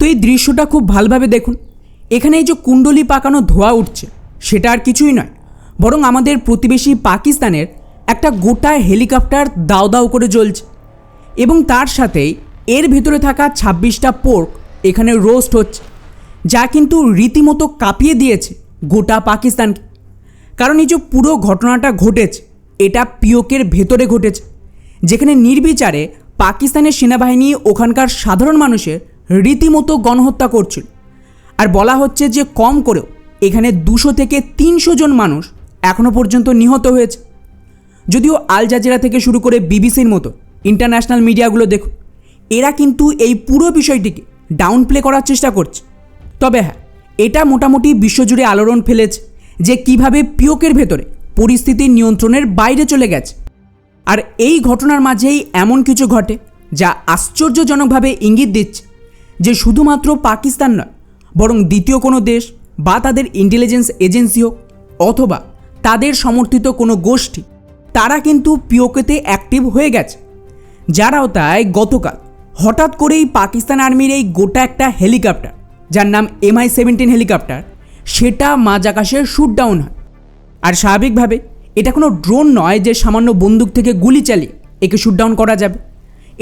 এই দৃশ্যটা খুব ভালোভাবে দেখুন। এখানে এই যে কুণ্ডলি পাকানো ধোঁয়া উঠছে, সেটা আর কিছুই নয়, বরং আমাদের প্রতিবেশী পাকিস্তানের একটা গোটা হেলিকপ্টার দাও দাও করে জ্বলছে এবং তার সাথেই এর ভেতরে থাকা 26টা পোর্ক এখানে রোস্ট হচ্ছে, যা কিন্তু রীতিমতো কাঁপিয়ে দিয়েছে গোটা পাকিস্তানকে। কারণ এই যে পুরো ঘটনাটা ঘটেছে, এটা পিওকের ভেতরে ঘটেছে, যেখানে নির্বিচারে পাকিস্তানের সেনাবাহিনী ওখানকার সাধারণ মানুষের রীতিমতো গণহত্যা করছিল। আর বলা হচ্ছে যে কম করেও এখানে 200 থেকে 300 জন মানুষ এখনও পর্যন্ত নিহত হয়েছে। যদিও আল জাজিরা থেকে শুরু করে বিবিসির মতো ইন্টারন্যাশনাল মিডিয়াগুলো দেখুন, এরা কিন্তু এই পুরো বিষয়টিকে ডাউন প্লে করার চেষ্টা করছে। তবে হ্যাঁ, এটা মোটামুটি বিশ্বজুড়ে আলোড়ন ফেলেছে যে কিভাবে পিওকের ভেতরে পরিস্থিতি নিয়ন্ত্রণের বাইরে চলে গেছে। আর এই ঘটনার মাঝেই এমন কিছু ঘটে যা আশ্চর্যজনকভাবে ইঙ্গিত দিচ্ছে যে শুধুমাত্র পাকিস্তান নয়, বরং দ্বিতীয় কোনো দেশ বা তাদের ইন্টেলিজেন্স এজেন্সি হোক অথবা তাদের সমর্থিত কোনো গোষ্ঠী, তারা কিন্তু পিওকেতে অ্যাক্টিভ হয়ে গেছে। যারাও তাই গতকাল হঠাৎ করেই পাকিস্তান আর্মির এই গোটা একটা হেলিকপ্টার, যার নাম MI-17 হেলিকপ্টার, সেটা মাঝ আকাশে শ্যুট ডাউন হয়। আর স্বাভাবিকভাবে এটা কোনো ড্রোন নয় যে সামান্য বন্দুক থেকে গুলি চালিয়ে একে শ্যুট ডাউন করা যাবে।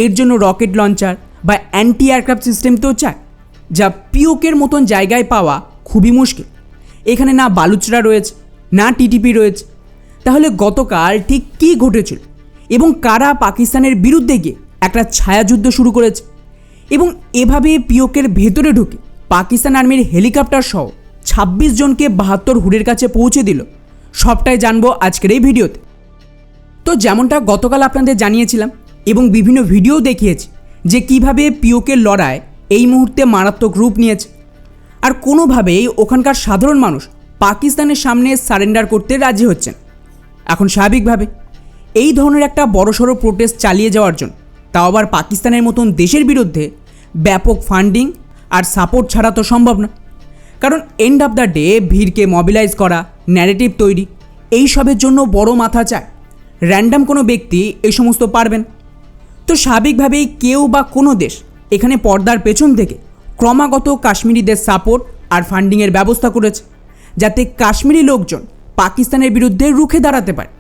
এর জন্য রকেট লঞ্চার বা অ্যান্টি এয়ারক্রাফট সিস্টেম তো চায়, যা পিওকের মতন জায়গায় পাওয়া খুবই মুশকিল। এখানে না বালুচরা রয়েছে, না টিটিপি রয়েছে। তাহলে গতকাল ঠিক কী ঘটেছিল এবং কারা পাকিস্তানের বিরুদ্ধে গিয়ে একটা ছায়াযুদ্ধ শুরু করেছে এবং এভাবে পিওকের ভেতরে ঢুকে পাকিস্তান আর্মির হেলিকপ্টার সহ 26 জনকে 72 হুডের কাছে পৌঁছে দিল, সবটাই জানবো আজকের এই ভিডিওতে। তো যেমনটা গতকাল আপনাদের জানিয়েছিলাম এবং বিভিন্ন ভিডিও দেখিয়েছি যে কিভাবে পিওকের লড়াই এই মুহূর্তে মারাত্মক রূপ নিয়েছে, আর কোনোভাবেই ওখানকার সাধারণ মানুষ পাকিস্তানের সামনে সারেন্ডার করতে রাজি হচ্ছেন। এখন স্বাভাবিকভাবে এই ধরনের একটা বড়সড় প্রোটেস্ট চালিয়ে যাওয়ার জন্য, তাও আবার পাকিস্তানের মতন দেশের বিরুদ্ধে, ব্যাপক ফান্ডিং আর সাপোর্ট ছাড়া তো সম্ভব না। কারণ এন্ড অফ দ্য ডে ভিড়কে মোবিলাইজ করা, ন্যারেটিভ তৈরি, এই সবের জন্য বড় মাথা চায়। র্যান্ডাম কোনো ব্যক্তি এই সমস্ত পারবেন। তো স্বাভাবিকভাবেই কেউ বা কোনো দেশ এখানে পর্দার পেছন থেকে ক্রমাগত কাশ্মীরিদের সাপোর্ট আর ফান্ডিংয়ের ব্যবস্থা করেছে, যাতে কাশ্মীরি লোকজন পাকিস্তানের বিরুদ্ধে রুখে দাঁড়াতে পারে।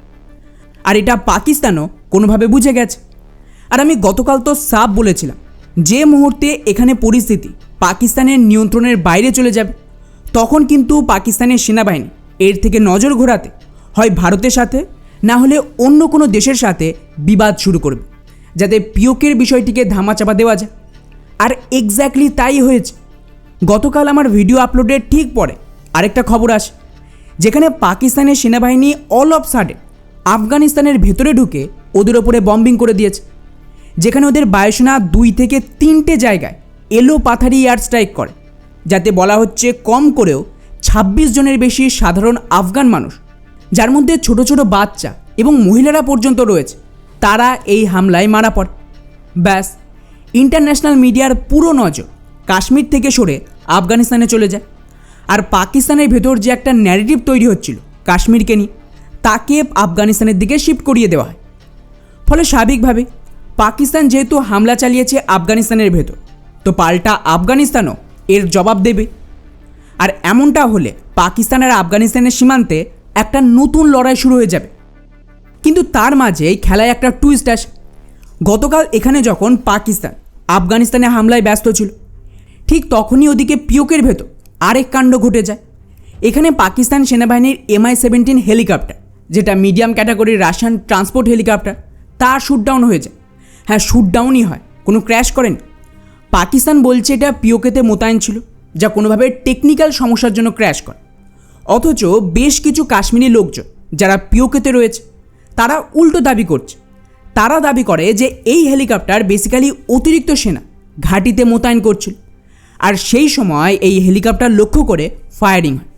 আর এটা পাকিস্তানও কোনোভাবে বুঝে গেছে। আর আমি গতকাল তো সাফ বলেছিলাম, যে মুহূর্তে এখানে পরিস্থিতি পাকিস্তানের নিয়ন্ত্রণের বাইরে চলে যাবে, তখন কিন্তু পাকিস্তানের সেনাবাহিনী এর থেকে নজর ঘোরাতে হয় ভারতের সাথে, না হলে অন্য কোনো দেশের সাথে বিবাদ শুরু করবে, যাতে পিওকের বিষয়টিকে ধামাচাপা দেওয়া যায়। আর এক্স্যাক্টলি তাই হয়েছে। গতকাল আমার ভিডিও আপলোডের ঠিক পরে আরেকটা খবর আসে, যেখানে পাকিস্তানের সেনাবাহিনী অল অফ সাডেন আফগানিস্তানের ভেতরে ঢুকে ওদের ওপরে বম্বিং করে দিয়েছে, যেখানে ওদের বায়ুসেনা 2 থেকে 3টে জায়গায় এলো পাথারি এয়ার স্ট্রাইক করে, যাতে বলা হচ্ছে কম করেও 26 জনের বেশি সাধারণ আফগান মানুষ, যার মধ্যে ছোট ছোট বাচ্চা এবং মহিলারা পর্যন্ত রয়েছে, তারা এই হামলায় মারা পড়ে। ব্যাস, ইন্টারন্যাশনাল মিডিয়ার পুরো নজর কাশ্মীর থেকে সরে আফগানিস্তানে চলে যায়। আর পাকিস্তানের ভেতর যে একটা ন্যারেটিভ তৈরি হচ্ছিল কাশ্মীরকে নিয়ে, তাকে আফগানিস্তানের দিকে শিফট করিয়ে দেওয়া হয়। ফলে স্বাভাবিকভাবে পাকিস্তান যেহেতু হামলা চালিয়েছে আফগানিস্তানের ভেতর, তো পাল্টা আফগানিস্তানও এর জবাব দেবে। আর এমনটা হলে পাকিস্তান আর আফগানিস্তানের সীমান্তে একটা নতুন লড়াই শুরু হয়ে যাবে। কিন্তু তার মাঝেই খেলায় একটা টুইস্ট আসে। গতকাল এখানে যখন পাকিস্তান আফগানিস্তানে হামলায় ব্যস্ত ছিল, ঠিক তখনই ওদিকে পিওকের ভেতর আরেক কাণ্ড ঘটে যায়। এখানে পাকিস্তান সেনাবাহিনীর MI-17 হেলিকপ্টার, যেটা মিডিয়াম ক্যাটাগরির রাশিয়ান ট্রান্সপোর্ট হেলিকপ্টার, তা শ্যুটডাউন হয়ে যায়। হ্যাঁ, শ্যুটডাউনই হয়, কোনো ক্র্যাশ করেনি। পাকিস্তান বলছে এটা পিওকেতে মোতায়েন ছিল, যা কোনোভাবে টেকনিক্যাল সমস্যার জন্য ক্র্যাশ করে। অথচ বেশ কিছু কাশ্মীরি লোকজন যারা পিওকেতে রয়েছে, তারা উল্টো দাবি করছে। তারা দাবি করে যে এই হেলিকপ্টার বেসিক্যালি অতিরিক্ত সেনা ঘাঁটিতে মোতায়েন করছিল, আর সেই সময় এই হেলিকপ্টার লক্ষ্য করে ফায়ারিং হয়।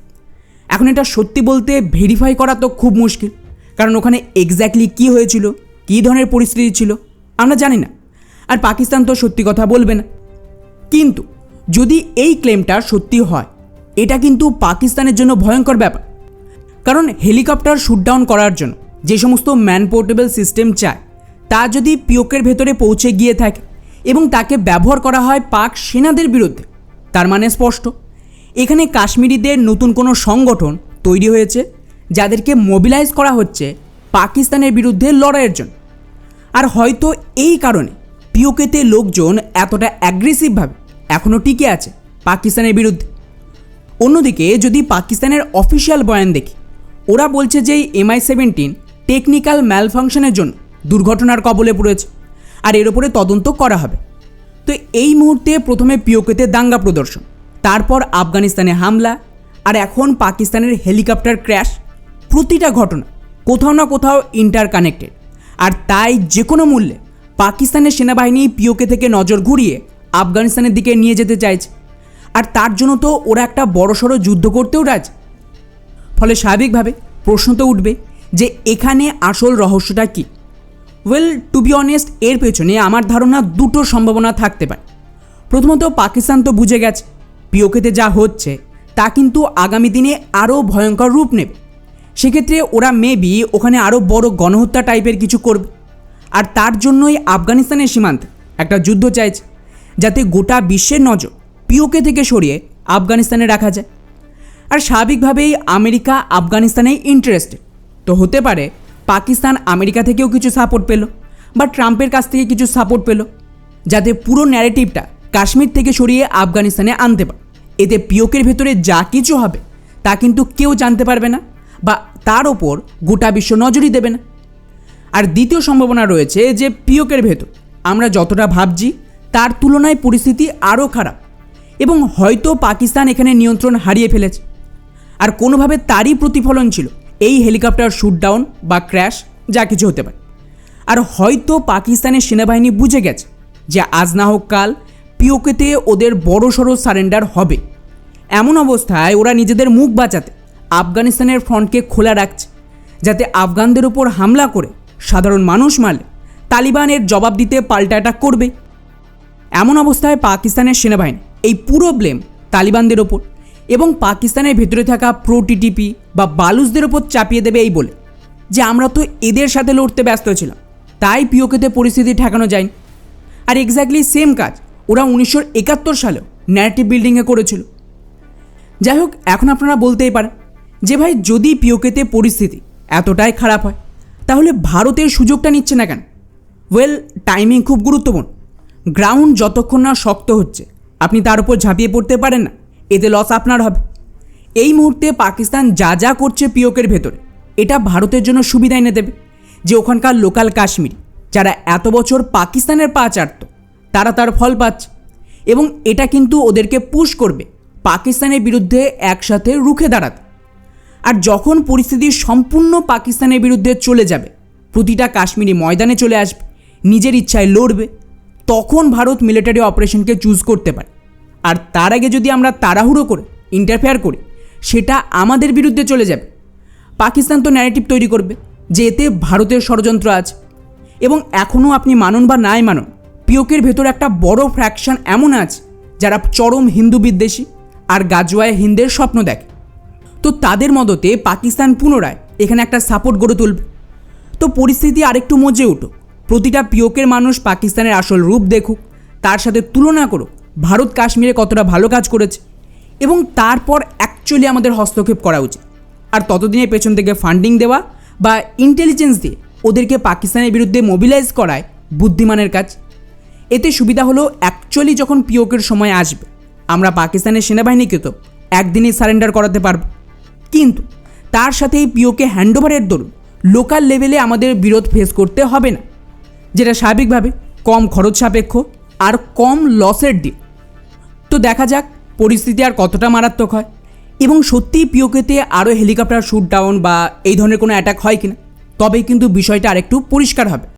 এখন এটা সত্যি বলতে ভেরিফাই করা তো খুব মুশকিল, কারণ ওখানে এক্স্যাক্টলি কী হয়েছিল, কী ধরনের পরিস্থিতি ছিল আমরা জানি না, আর পাকিস্তান তো সত্যি কথা বলবে না। কিন্তু যদি এই ক্লেমটা সত্যি হয়, এটা কিন্তু পাকিস্তানের জন্য ভয়ঙ্কর ব্যাপার। কারণ হেলিকপ্টার শ্যুটডাউন করার জন্য যে সমস্ত ম্যান পোর্টেবল সিস্টেম চায়, তা যদি পিওকের ভেতরে পৌঁছে গিয়ে থাকে এবং তাকে ব্যবহার করা হয় পাক সেনাদের বিরুদ্ধে, তার মানে স্পষ্ট, এখানে কাশ্মীরিদের নতুন কোনো সংগঠন তৈরি হয়েছে যাদেরকে মোবিলাইজ করা হচ্ছে পাকিস্তানের বিরুদ্ধে লড়াইয়ের জন্য। আর হয়তো এই কারণে পিওকেতে লোকজন এতটা অ্যাগ্রেসিভভাবে এখনও টিকে আছে পাকিস্তানের বিরুদ্ধে। অন্যদিকে যদি পাকিস্তানের অফিসিয়াল বয়ান দেখি, ওরা বলছে যে MI-17 টেকনিক্যাল ম্যালফাংশনের জন্য দুর্ঘটনার কবলে পড়েছে আর এর ওপরে তদন্ত করা হবে। তো এই মুহূর্তে প্রথমে পিওকেতে দাঙ্গা প্রদর্শন, তারপর আফগানিস্তানে হামলা, আর এখন পাকিস্তানের হেলিকপ্টার ক্র্যাশ। প্রতিটা ঘটনা কোথাও না কোথাও ইন্টারকানেক্টেড, আর তাই যে কোনো মূল্যে পাকিস্তানের সেনাবাহিনী পিওকে থেকে নজর ঘুরিয়ে আফগানিস্তানের দিকে নিয়ে যেতে চাইছে। আর তার জন্য তো ওরা একটা বড়সড় যুদ্ধ করতেও রাজি। ফলে স্বাভাবিকভাবে প্রশ্ন তো উঠবে যে এখানে আসল রহস্যটা কী। ওয়েল, টু বি অনেস্ট, এর পেছনে আমার ধারণা দুটো সম্ভাবনা থাকতে পারে। প্রথমত, পাকিস্তান তো বুঝে গেছে পিওকেতে যা হচ্ছে তা কিন্তু আগামী দিনে আরও ভয়ঙ্কর রূপ নেবে। সেক্ষেত্রে ওরা মেবি ওখানে আরও বড় গণহত্যা টাইপের কিছু করবে। আর তার জন্যই আফগানিস্তানের সীমান্তে একটা যুদ্ধ চাইছে, যাতে গোটা বিশ্বের নজর পিওকে থেকে সরিয়ে আফগানিস্তানে রাখা যায়। আর স্বাভাবিকভাবেই আমেরিকা আফগানিস্তানে ইন্টারেস্টেড, তো হতে পারে পাকিস্তান আমেরিকা থেকেও কিছু সাপোর্ট পেল বা ট্রাম্পের কাছ থেকে কিছু সাপোর্ট পেল, যাতে পুরো ন্যারেটিভটা কাশ্মীর থেকে সরিয়ে আফগানিস্তানে আনতে পারে। এতে পিওকের ভেতরে যা কিছু হবে তা কিন্তু কেউ জানতে পারবে না বা তার ওপর গোটা বিশ্ব নজরই দেবে না। আর দ্বিতীয় সম্ভাবনা রয়েছে যে পিওকের ভেতর আমরা যতটা ভাবছি তার তুলনায় পরিস্থিতি আরও খারাপ এবং হয়তো পাকিস্তান এখানে নিয়ন্ত্রণ হারিয়ে ফেলেছে। আর কোনোভাবে তারই প্রতিফলন ছিল এই হেলিকপ্টার শুটডাউন বা ক্র্যাশ, যা কিছু হতে পারে। আর হয়তো পাকিস্তানের সেনাবাহিনী বুঝে গেছে যে আজ না হোক কাল পিওকেতে ওদের বড়সড় সারেন্ডার হবে। এমন অবস্থায় ওরা নিজেদের মুখ বাঁচাতে আফগানিস্তানের ফ্রন্টকে খোলা রাখছে, যাতে আফগানদের ওপর হামলা করে সাধারণ মানুষ মারলে তালিবানের জবাব দিতে পাল্টা অ্যাটাক করবে। এমন অবস্থায় পাকিস্তানের সেনাবাহিনী এই পুরো ব্লেম তালিবানদের ওপর এবং পাকিস্তানের ভেতরে থাকা প্রো টিটিপি বা বালুচদের ওপর চাপিয়ে দেবে এই বলে যে আমরা তো এদের সাথে লড়তে ব্যস্ত ছিলাম, তাই পিওকেতে পরিস্থিতি ঠেকানো যায়নি। আর এক্স্যাক্টলি সেম কাজ ওরা 1971 সালেও ন্যারেটিভ বিল্ডিংয়ে করেছিল। যাই হোক, এখন আপনারা বলতেই পারেন যে ভাই, যদি পিওকেতে পরিস্থিতি এতটাই খারাপ হয় তাহলে ভারতের সুযোগটা নিচ্ছে না কেন? ওয়েল, টাইমিং খুব গুরুত্বপূর্ণ। গ্রাউন্ড যতক্ষণ না শক্ত হচ্ছে আপনি তার উপর ঝাঁপিয়ে পড়তে পারেন না, এতে লস আপনার হবে। এই মুহূর্তে পাকিস্তান যা যা করছে পিওকের ভেতরে, এটা ভারতের জন্য সুবিধা এনে দেবে যে ওখানকার লোকাল কাশ্মীরি যারা এত বছর পাকিস্তানের পা চাটত তারা তার ফল পাচ্ছে, এবং এটা কিন্তু ওদেরকে পুশ করবে পাকিস্তানের বিরুদ্ধে একসাথে রুখে দাঁড়াতে। আর যখন পরিস্থিতি সম্পূর্ণ পাকিস্তানের বিরুদ্ধে চলে যাবে, প্রতিটা কাশ্মীরি ময়দানে চলে আসবে, নিজের ইচ্ছায় লড়বে, তখন ভারত মিলিটারি অপারেশনকে চুজ করতে পারে। আর তার আগে যদি আমরা তাড়াহুড়ো করে ইন্টারফেয়ার করি, সেটা আমাদের বিরুদ্ধে চলে যাবে। পাকিস্তান তো ন্যারেটিভ তৈরি করবে যে এতে ভারতের ষড়যন্ত্র আছে। এবং এখনও আপনি মানুন বা নাই মানুন, পিওকের ভেতর একটা বড় ফ্র্যাকশন এমন আছে যারা চরম হিন্দু বিদ্বেষী আর গাজওয়ায় হিন্দের স্বপ্ন দেখে। তো তাদের মদতে পাকিস্তান পুনরায় এখানে একটা সাপোর্ট গড়ে তুলবে। তো পরিস্থিতি আরেকটু মজে উঠুক, প্রতিটা পিওকের মানুষ পাকিস্তানের আসল রূপ দেখুক, তার সাথে তুলনা করুক ভারত কাশ্মীরে কতটা ভালো কাজ করেছে, এবং তারপর অ্যাকচুয়ালি আমাদের হস্তক্ষেপ করা উচিত। আর ততদিনে পেছন থেকে ফান্ডিং দেওয়া বা ইন্টেলিজেন্স দিয়ে ওদেরকে পাকিস্তানের বিরুদ্ধে মোবিলাইজ করায় বুদ্ধিমানের কাজ। এতে সুবিধা হলো অ্যাকচুয়ালি যখন পিওকের সময় আসবে, আমরা পাকিস্তানের সেনাবাহিনীকে তো একদিনেই সারেন্ডার করাতে পারব, কিন্তু তার সাথেই পিওকে হ্যান্ডওভারের দরুন লোকাল লেভেলে আমাদের বিরোধ ফেস করতে হবে না, যেটা স্বাভাবিকভাবে কম খরচ সাপেক্ষ আর কম লসের ডিল। তো দেখা যাক পরিস্থিতি আর কতটা মারাত্মক হয়, এবং সত্যিই পিওকেতে আরও হেলিকপ্টার শুটডাউন বা এই ধরনের কোনো অ্যাটাক হয় কিনা, তবেই কিন্তু বিষয়টা আরেকটু পরিষ্কার হবে।